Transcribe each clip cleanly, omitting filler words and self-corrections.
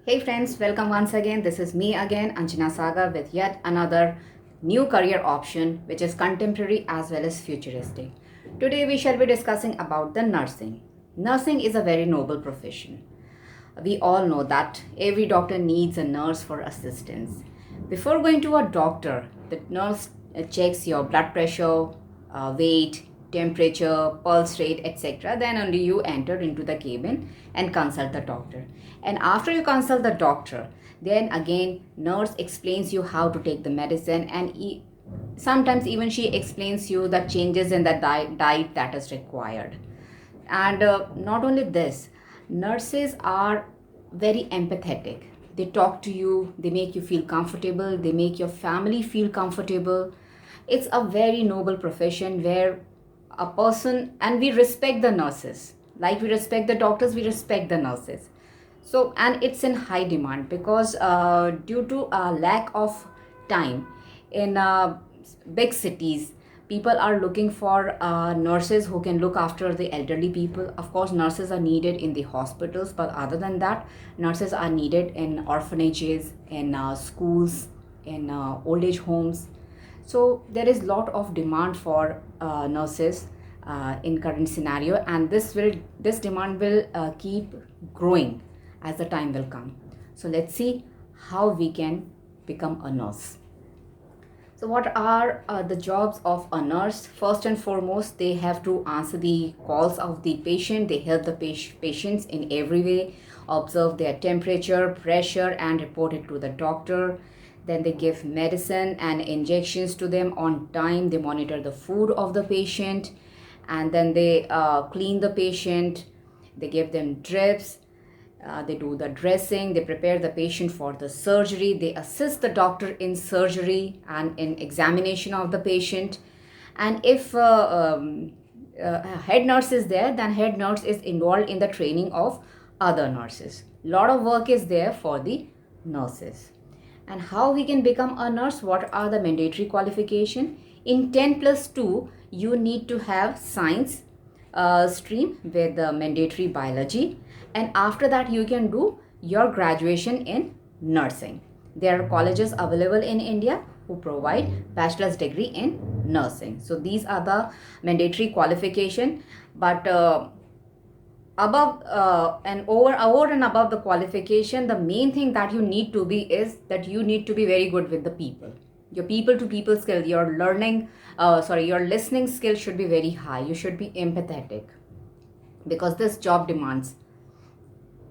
Hey friends, welcome once again. This is me again, Anjana Saga, with yet another new career option which is contemporary as well as futuristic. Today we shall be discussing about the nursing. Nursing is a very noble profession. We all know that every doctor needs a nurse for assistance. Before going to a doctor, the nurse checks your blood pressure, weight, temperature, pulse rate, etc. Then only you enter into the cabin and consult the doctor. And after you consult the doctor, then again nurse explains you how to take the medicine, and sometimes even she explains you the changes in the diet that is required. And not only this, nurses are very empathetic. They talk to you, they make you feel comfortable, they make your family feel comfortable. It's a very noble profession where a person, and we respect the nurses. Like we respect the doctors, we respect the nurses. So, and it's in high demand because due to a lack of time in big cities, people are looking for nurses who can look after the elderly people. Of course, nurses are needed in the hospitals, but other than that, nurses are needed in orphanages, in schools, in old age homes. So there is lot of demand for nurses in current scenario, and this demand will keep growing as the time will come. So let's see how we can become a nurse. So, what are the jobs of a nurse? First and foremost, they have to answer the calls of the patient. They help the patients in every way, observe their temperature, pressure, and report it to the doctor. Then they give medicine and injections to them on time. They monitor the food of the patient, and then they clean the patient. They give them drips, they do the dressing, they prepare the patient for the surgery, they assist the doctor in surgery and in examination of the patient. And if head nurse is there, then head nurse is involved in the training of other nurses. Lot of work is there for the nurses. And how we can become a nurse? What are the mandatory qualification? In 10 plus 2, you need to have science stream with the mandatory biology, and after that you can do your graduation in nursing. There are colleges available in India who provide bachelor's degree in nursing. So these are the mandatory qualification. But above and over and above the qualification, the main thing that you need to be is that you need to be very good with the people. Your people to people skill, your your listening skill should be very high. You should be empathetic, because this job demands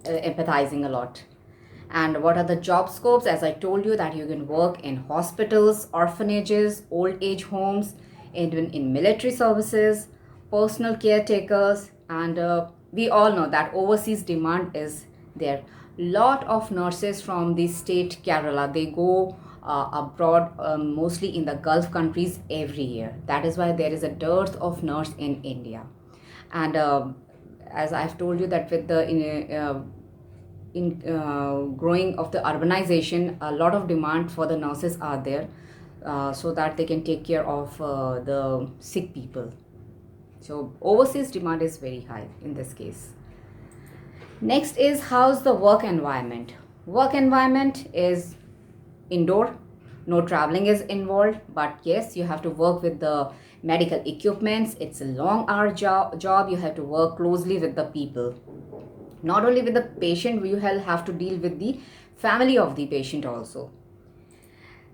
empathizing a lot. And what are the job scopes? As I told you, that you can work in hospitals, orphanages, old age homes, even in military services, personal caretakers, and we all know that overseas demand is there. Lot of nurses from the state Kerala, they go abroad, mostly in the Gulf countries every year. That is why there is a dearth of nurse in India. And as I've told you, that with the growing of the urbanization, a lot of demand for the nurses are there, so that they can take care of the sick people. So overseas demand is very high in this case. Next is, how's the work environment? Work environment is indoor, no traveling is involved, but yes, you have to work with the medical equipments. It's a long hour job. You have to work closely with the people. Not only with the patient, you have to deal with the family of the patient also.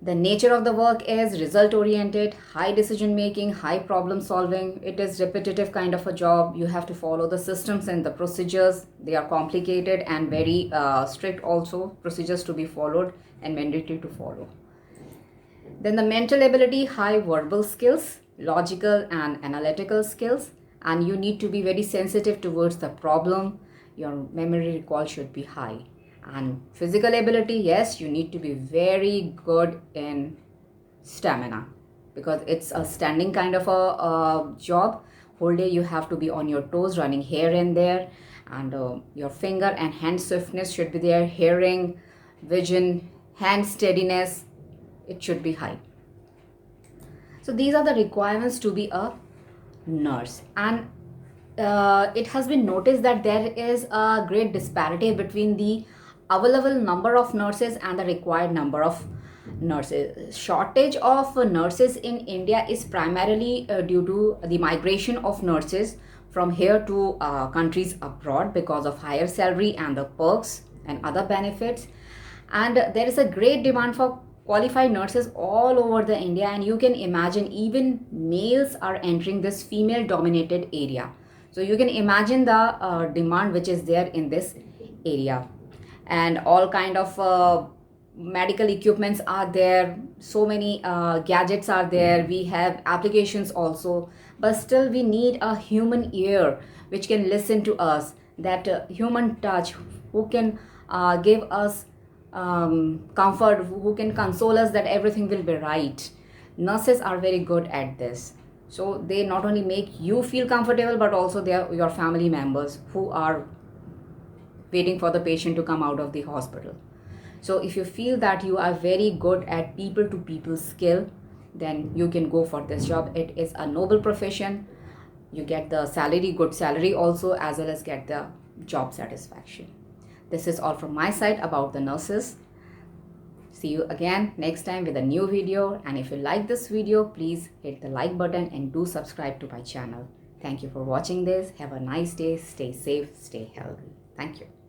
The nature of the work is result oriented, high decision making, high problem solving. It is repetitive kind of a job. You have to follow the systems and the procedures. They are complicated and very strict also, procedures to be followed and mandatory to follow. Then the mental ability, high verbal skills, logical and analytical skills, and you need to be very sensitive towards the problem. Your memory recall should be high. And physical ability, yes, you need to be very good in stamina, because it's a standing kind of a job. Whole day you have to be on your toes, running here and there, and your finger and hand swiftness should be there, hearing, vision, hand steadiness, it should be high. So these are the requirements to be a nurse. And it has been noticed that there is a great disparity between the available number of nurses and the required number of nurses. Shortage of nurses in India is primarily due to the migration of nurses from here to countries abroad because of higher salary and the perks and other benefits. And there is a great demand for qualified nurses all over the India, and you can imagine even males are entering this female dominated area. So you can imagine the demand which is there in this area, and all kind of medical equipments are there, so many gadgets are there, we have applications also, but still we need a human ear which can listen to us, that human touch who can give us comfort, who can console us that everything will be right. Nurses are very good at this. So they not only make you feel comfortable, but also they are your family members who are waiting for the patient to come out of the hospital. So if you feel that you are very good at people to people skill, then you can go for this job. It is a noble profession. You get the salary, good salary also, as well as get the job satisfaction. This is all from my side about the nurses. See you again next time with a new video. And if you like this video, please hit the like button and do subscribe to my channel. Thank you for watching this. Have a nice day. Stay safe, stay healthy. Thank you.